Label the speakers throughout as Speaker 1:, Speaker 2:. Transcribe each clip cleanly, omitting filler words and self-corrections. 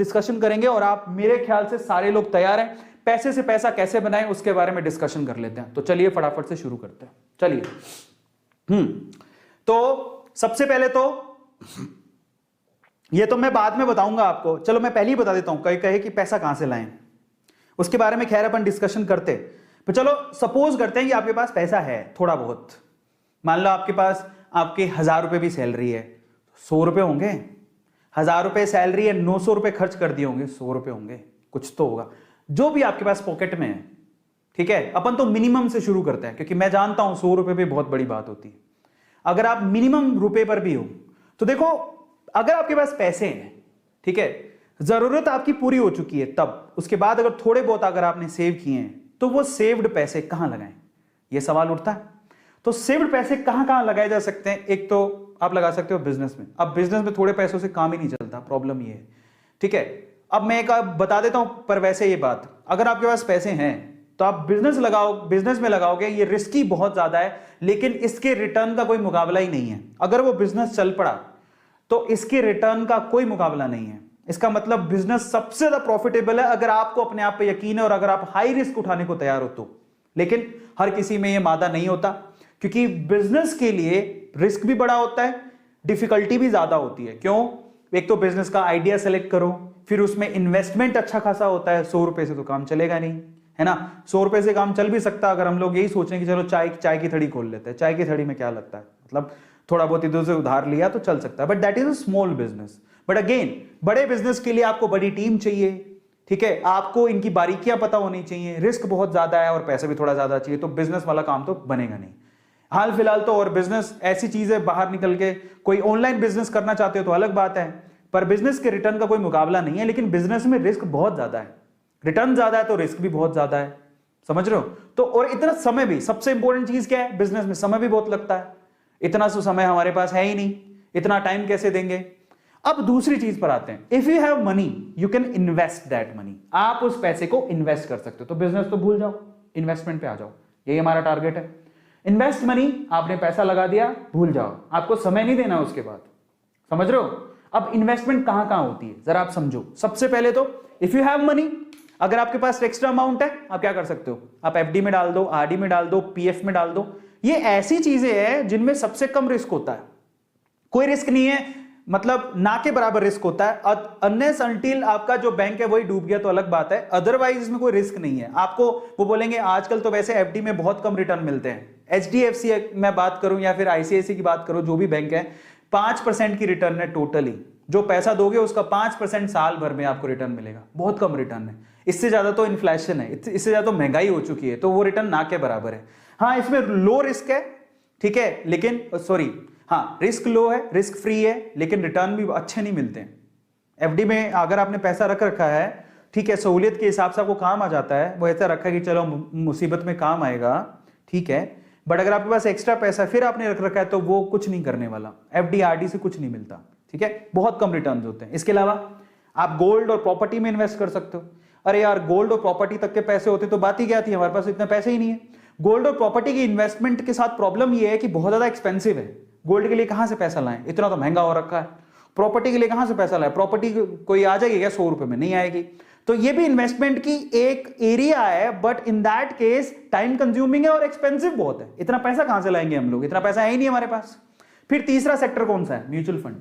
Speaker 1: Discussion करेंगे और आप मेरे ख्याल से सारे लोग तैयार हैं। पैसे से पैसा कैसे बनाएं उसके बारे में डिस्कशन कर लेते हैं। तो चलिए फटाफट से शुरू करते हैं। चलिए तो सबसे पहले तो ये तो मैं बाद में बताऊंगा आपको, चलो मैं पहले ही बता देता हूं। कई कहे कि पैसा कहां से लाएं, उसके बारे में खैर अपन डिस्कशन करते। तो चलो सपोज करते हैं कि आपके पास पैसा है थोड़ा बहुत, मान लो आपके पास आपके 1000 रुपए भी सैलरी है, 100 रुपए होंगे। 1000 रुपए सैलरी है, 900 रुपए खर्च कर दिए होंगे, 100 रुपए होंगे, कुछ तो होगा जो भी आपके पास पॉकेट में है। ठीक है, अपन तो मिनिमम से शुरू करते हैं क्योंकि मैं जानता हूं 100 रुपए भी बहुत बड़ी बात होती है। अगर आप मिनिमम रुपए पर भी हो तो देखो, अगर आपके पास पैसे हैं, ठीक है, जरूरत आपकी पूरी हो चुकी है, तब उसके बाद अगर थोड़े बहुत अगर आपने सेव किए हैं तो वो सेव्ड पैसे कहां लगाएं, ये सवाल उठता है। तो सेव्ड पैसे कहां कहां लगाए जा सकते हैं? एक तो आप लगा सकते हो बिजनेस में। अब बिजनेस में थोड़े पैसों से काम ही नहीं चलता, प्रॉब्लम ये है। ठीक है, अब मैं एक बता देता हूं, पर वैसे ये बात, अगर आपके पास पैसे हैं तो आप बिजनेस लगाओ, बिजनेस में लगाओगे, ये रिस्की बहुत ज्यादा है, लेकिन इसके रिटर्न का कोई मुकाबला ही नहीं है। अगर वो बिजनेस चल पड़ा तो इसके रिटर्न का कोई मुकाबला नहीं है। इसका मतलब बिजनेस सबसे ज्यादा प्रॉफिटेबल है अगर आपको अपने आप पे यकीन है और अगर आप हाई रिस्क उठाने को तैयार हो तो। लेकिन हर किसी में यह मादा नहीं होता, क्योंकि बिजनेस के लिए रिस्क भी बड़ा होता है, डिफिकल्टी भी ज्यादा होती है। क्यों? एक तो बिजनेस का आइडिया सेलेक्ट करो, फिर उसमें इन्वेस्टमेंट अच्छा खासा होता है। 100 रुपए से तो काम चलेगा नहीं, है ना। 100 रुपए से काम चल भी सकता अगर हम लोग यही सोचें कि चलो चाय की थड़ी खोल लेते हैं। चाय की थड़ी में क्या लगता है, मतलब थोड़ा बहुत इधर से उधार लिया तो चल सकता है, but that is a small business. But again, बड़े बिजनेस के लिए आपको बड़ी टीम चाहिए, ठीक है, आपको इनकी बारीकियां पता होनी चाहिए, रिस्क बहुत ज्यादा है और पैसे भी थोड़ा ज्यादा चाहिए, तो बिजनेस वाला काम तो बनेगा नहीं हाल फिलहाल तो। और बिजनेस ऐसी चीज है, बाहर निकल के कोई ऑनलाइन बिजनेस करना चाहते हो तो अलग बात है, पर बिजनेस के रिटर्न का कोई मुकाबला नहीं है। लेकिन बिजनेस में रिस्क बहुत ज्यादा है, रिटर्न ज्यादा है तो रिस्क भी बहुत ज्यादा है, समझ रहे हो। तो और इतना समय भी, सबसे इंपॉर्टेंट चीज क्या है बिजनेस में, समय भी बहुत लगता है। इतना तो समय हमारे पास है ही नहीं, इतना टाइम कैसे देंगे। अब दूसरी चीज पर आते हैं, if you have money you can invest that money. आप उस पैसे को इन्वेस्ट कर सकते हो। तो बिजनेस तो भूल जाओ, इन्वेस्टमेंट पे आ जाओ, यही हमारा टारगेट है। इन्वेस्ट मनी, आपने पैसा लगा दिया, भूल जाओ, आपको समय नहीं देना उसके बाद, समझ रहे हो। अब इन्वेस्टमेंट कहां कहां होती है जरा आप समझो। सबसे पहले तो इफ यू हैव मनी, अगर आपके पास एक्स्ट्रा अमाउंट है आप क्या कर सकते हो, आप एफडी में डाल दो, आरडी में डाल दो, पीएफ में डाल दो। ये ऐसी चीजें हैं जिनमें सबसे कम रिस्क होता है, कोई रिस्क नहीं है, मतलब ना के बराबर रिस्क होता है। अनलेस अनटिल आपका जो बैंक है वही डूब गया तो अलग बात है, अदरवाइज इसमें कोई रिस्क नहीं है। आपको वो बोलेंगे आजकल तो वैसे एफडी में बहुत कम रिटर्न मिलते हैं, एचडीएफसी मैं बात करूं या फिर आईसीआईसी की बात करूं, जो भी बैंक है, 5% की रिटर्न है टोटली। जो पैसा दोगे उसका 5% साल भर में आपको रिटर्न मिलेगा, बहुत कम रिटर्न है। इससे ज्यादा तो इन्फ्लेशन है, इससे ज्यादा तो महंगाई हो चुकी है, तो वो रिटर्न ना के बराबर है। हाँ, इसमें लो रिस्क है, ठीक है, लेकिन सॉरी, हाँ रिस्क लो है, रिस्क फ्री है, लेकिन रिटर्न भी अच्छे नहीं मिलते हैं। एफडी में अगर आपने पैसा रख रखा है, ठीक है, सहूलियत के हिसाब से आपको काम आ जाता है, वो ऐसा रखा है कि चलो मुसीबत में काम आएगा, ठीक है, बट अगर आपके पास एक्स्ट्रा पैसा फिर आपने रख रखा है तो वो कुछ नहीं करने वाला। एफडी आरडी से कुछ नहीं मिलता, ठीक है, बहुत कम रिटर्न्स होते हैं। इसके अलावा आप गोल्ड और प्रॉपर्टी में इन्वेस्ट कर सकते हो। अरे यार, गोल्ड और प्रॉपर्टी तक के पैसे होते तो बात ही क्या थी, हमारे पास इतने पैसे ही नहीं है। गोल्ड और प्रॉपर्टी की इन्वेस्टमेंट के साथ प्रॉब्लम ये है कि बहुत ज्यादा एक्सपेंसिव है। गोल्ड के लिए कहां से पैसा लाएं, इतना तो महंगा हो रखा है। प्रॉपर्टी के लिए कहां से पैसा लाएं, प्रॉपर्टी कोई आ जाएगी क्या 100 रुपए में, नहीं आएगी। तो ये भी इन्वेस्टमेंट की एक एरिया है, but in that case time consuming है और एक्सपेंसिव बहुत है। इतना पैसा कहां से लाएंगे हम लोग, इतना पैसा है ही नहीं हमारे पास। फिर तीसरा सेक्टर कौन सा है, म्यूचुअल फंड।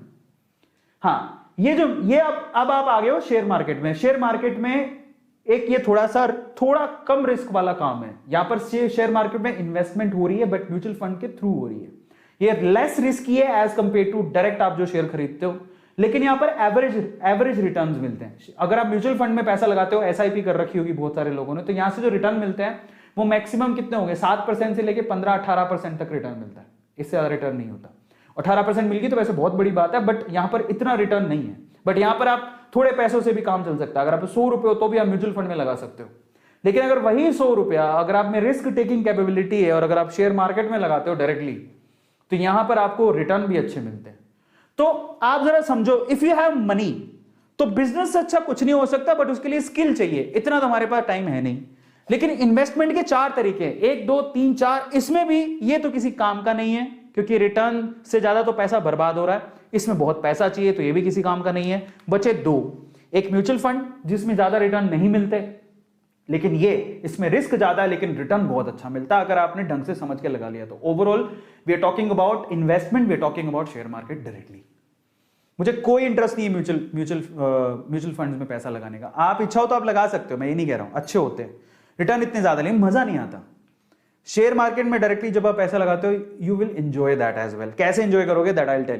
Speaker 1: हाँ, ये अब आप आ गए हो शेयर मार्केट में। शेयर मार्केट में एक ये थोड़ा कम रिस्क वाला काम है। यहां पर शेयर मार्केट में इन्वेस्टमेंट हो रही है बट म्यूचुअल फंड के थ्रू हो रही है। ये लेस रिस्की है एज कंपेयर टू डायरेक्ट आप जो शेयर खरीदते हो, लेकिन यहां पर एवरेज रिटर्न्स मिलते हैं। अगर आप म्यूचुअल फंड में पैसा लगाते हो, एसआईपी कर रखी होगी बहुत सारे लोगों ने, तो यहां से जो रिटर्न मिलते हैं वो मैक्सिमम कितने होंगे, 7% से लेके 15-18% तक रिटर्न मिलता है। इससे ज्यादा रिटर्न नहीं होता। 18% मिल गई तो वैसे बहुत बड़ी बात है, बट यहां पर इतना रिटर्न नहीं है। बट यहां पर आप थोड़े पैसों से भी काम चल सकता है। अगर आप 100 रुपए हो तो भी आप म्यूचुअल फंड में लगा सकते हो। लेकिन अगर वही 100 रुपया अगर आप में रिस्क टेकिंग कैपेबिलिटी है और अगर आप शेयर मार्केट में लगाते हो डायरेक्टली, तो यहां पर आपको रिटर्न भी अच्छे मिलते हैं। तो आप जरा समझो, इफ यू हैव मनी तो बिजनेस से अच्छा कुछ नहीं हो सकता, बट उसके लिए स्किल चाहिए। इतना तो हमारे पास टाइम है नहीं। लेकिन इन्वेस्टमेंट के 4 तरीके, 1 2 3 4, इसमें भी ये तो किसी काम का नहीं है, क्योंकि रिटर्न से ज्यादा तो पैसा बर्बाद हो रहा है। इसमें बहुत पैसा चाहिए तो ये भी किसी काम का नहीं है। बचे 2, एक म्यूचुअल फंड जिसमें ज्यादा रिटर्न नहीं मिलते, लेकिन ये इसमें रिस्क ज्यादा है लेकिन रिटर्न बहुत अच्छा मिलता है अगर आपने ढंग से समझ के लगा लिया तो। Overall we are talking about investment, we are talking about share market directly. मुझे कोई इंटरेस्ट नहीं है म्यूचुअल फंड्स में पैसा लगाने का। आप इच्छा हो तो आप लगा सकते हो, मैं ये नहीं कह रहा हूं, अच्छे होते हैं, रिटर्न इतने ज्यादा लेकिन मजा नहीं आता। शेयर मार्केट में डायरेक्टली जब आप पैसा लगाते हो, you will enjoy that as well. कैसे एंजॉय करोगे that I will tell you.